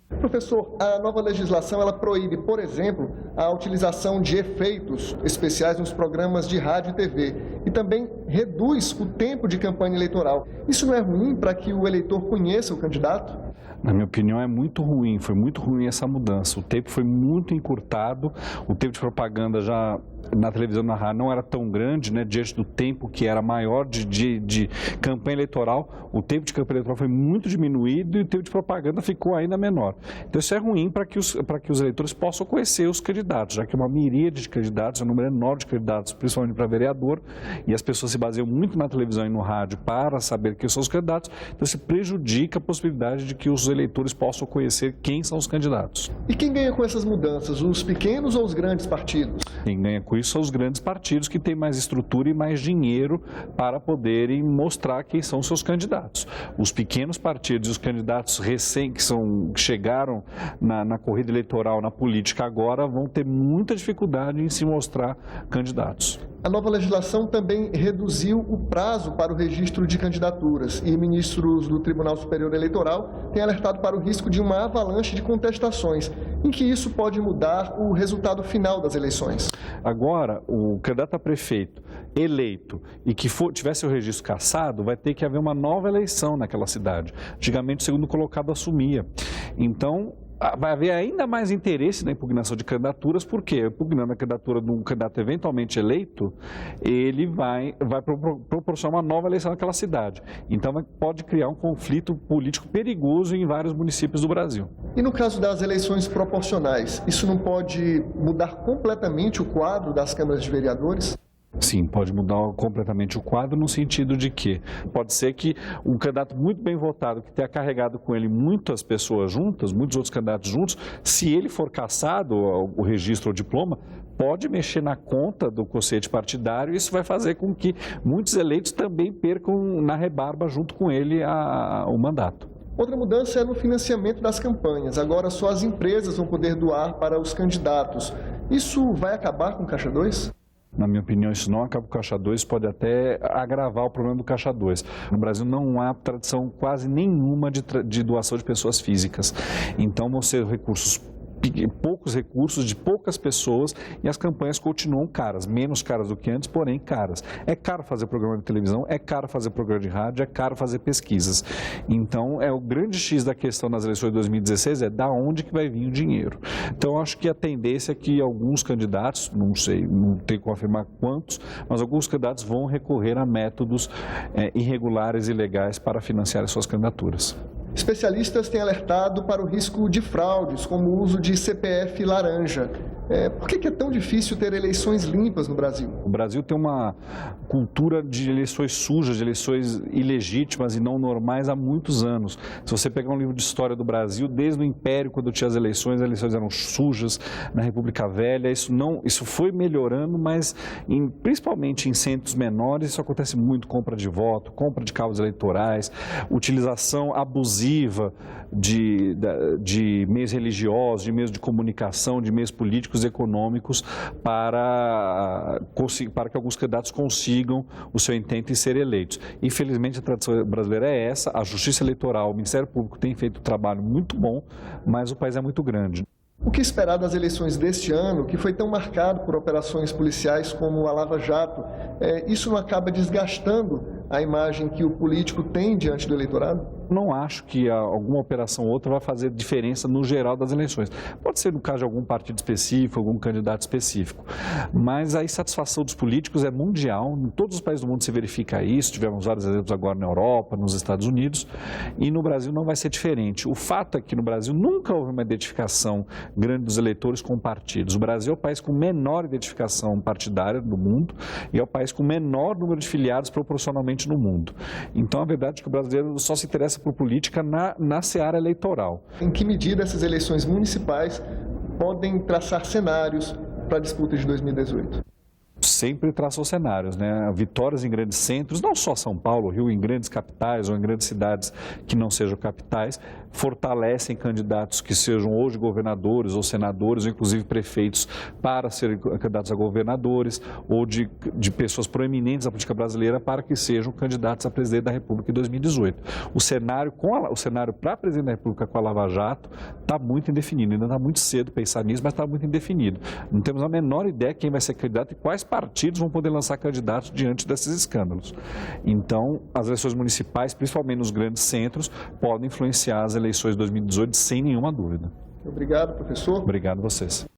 Professor, a nova legislação ela proíbe, por exemplo, a utilização de efeitos especiais nos programas de rádio e TV e também reduz o tempo de campanha eleitoral. Isso não é ruim para que o eleitor conheça o candidato? Na minha opinião, é muito ruim, foi muito ruim essa mudança. O tempo foi muito encurtado, o tempo de propaganda já na televisão e na rádio não era tão grande, né, diante do tempo que era maior de campanha eleitoral. O tempo de campanha eleitoral foi muito diminuído e o tempo de propaganda ficou ainda menor. Então isso é ruim para que os eleitores possam conhecer os candidatos, já que é uma miríade de candidatos, um número enorme de candidatos, principalmente para vereador, e as pessoas se baseiam muito na televisão e no rádio para saber quem são os candidatos, então se prejudica a possibilidade de que os eleitores possam conhecer quem são os candidatos. E quem ganha com essas mudanças, os pequenos ou os grandes partidos? Quem ganha com isso são os grandes partidos que têm mais estrutura e mais dinheiro para poderem mostrar quem são seus candidatos. Os pequenos partidos e os candidatos que chegaram na corrida eleitoral, na política agora, vão ter muita dificuldade em se mostrar candidatos. A nova legislação também reduziu o prazo para o registro de candidaturas e ministros do Tribunal Superior Eleitoral têm alertado para o risco de uma avalanche de contestações, em que isso pode mudar o resultado final das eleições. Agora, o candidato a prefeito eleito e que tivesse o registro cassado, vai ter que haver uma nova eleição naquela cidade. Antigamente, o segundo colocado assumia. Então, vai haver ainda mais interesse na impugnação de candidaturas, porque impugnando a candidatura de um candidato eventualmente eleito, ele vai proporcionar uma nova eleição naquela cidade. Então pode criar um conflito político perigoso em vários municípios do Brasil. E no caso das eleições proporcionais, isso não pode mudar completamente o quadro das câmaras de vereadores? Sim, pode mudar completamente o quadro no sentido de que pode ser que um candidato muito bem votado, que tenha carregado com ele muitas pessoas juntas, muitos outros candidatos juntos, se ele for cassado, o registro ou o diploma, pode mexer na conta do quociente partidário e isso vai fazer com que muitos eleitos também percam na rebarba junto com ele o mandato. Outra mudança é no financiamento das campanhas. Agora só as empresas vão poder doar para os candidatos. Isso vai acabar com o Caixa 2? Na minha opinião, isso não acaba com o Caixa 2, pode até agravar o problema do Caixa 2. No Brasil não há tradição quase nenhuma de doação de pessoas físicas. Então vão ser poucos recursos de poucas pessoas e as campanhas continuam caras, menos caras do que antes, porém caras. É caro fazer programa de televisão, é caro fazer programa de rádio, é caro fazer pesquisas. Então, o grande X da questão nas eleições de 2016 é da onde que vai vir o dinheiro. Então, acho que a tendência é que alguns candidatos, não sei, não tenho como afirmar quantos, mas alguns candidatos vão recorrer a métodos irregulares e ilegais para financiar as suas candidaturas. Especialistas têm alertado para o risco de fraudes, como o uso de CPF laranja. Por que é tão difícil ter eleições limpas no Brasil? O Brasil tem uma cultura de eleições sujas, de eleições ilegítimas e não normais há muitos anos. Se você pegar um livro de história do Brasil, desde o Império, quando tinha as eleições eram sujas, na República Velha, isso foi melhorando, mas principalmente em centros menores, isso acontece muito, compra de voto, compra de cabos eleitorais, utilização abusiva de meios religiosos, de meios de comunicação, de meios políticos e econômicos para que alguns candidatos consigam o seu intento em ser eleitos. Infelizmente, a tradição brasileira é essa, a Justiça Eleitoral, o Ministério Público tem feito um trabalho muito bom, mas o país é muito grande. O que esperar das eleições deste ano, que foi tão marcado por operações policiais como a Lava Jato? Isso não acaba desgastando a imagem que o político tem diante do eleitorado? Não acho que alguma operação ou outra vai fazer diferença no geral das eleições. Pode ser no caso de algum partido específico, algum candidato específico. Mas a insatisfação dos políticos é mundial. Em todos os países do mundo se verifica isso. Tivemos vários exemplos agora na Europa, nos Estados Unidos. E no Brasil não vai ser diferente. O fato é que no Brasil nunca houve uma identificação grande dos eleitores com partidos. O Brasil é o país com menor identificação partidária do mundo e é o país com menor número de filiados proporcionalmente no mundo. Então, a verdade é que o brasileiro só se interessa por política na seara eleitoral. Em que medida essas eleições municipais podem traçar cenários para a disputa de 2018? sempre traçou cenários, né? Vitórias em grandes centros, não só São Paulo, Rio, em grandes capitais ou em grandes cidades que não sejam capitais, fortalecem candidatos que sejam hoje governadores ou senadores, ou inclusive prefeitos, para serem candidatos a governadores, ou de pessoas proeminentes da política brasileira para que sejam candidatos a presidente da República em 2018. O cenário para presidente da República com a Lava Jato está muito indefinido, ainda está muito cedo pensar nisso, mas está muito indefinido. Não temos a menor ideia quem vai ser candidato e quais partidos vão poder lançar candidatos diante desses escândalos. Então, as eleições municipais, principalmente nos grandes centros, podem influenciar as eleições de 2018 sem nenhuma dúvida. Obrigado, professor. Obrigado a vocês.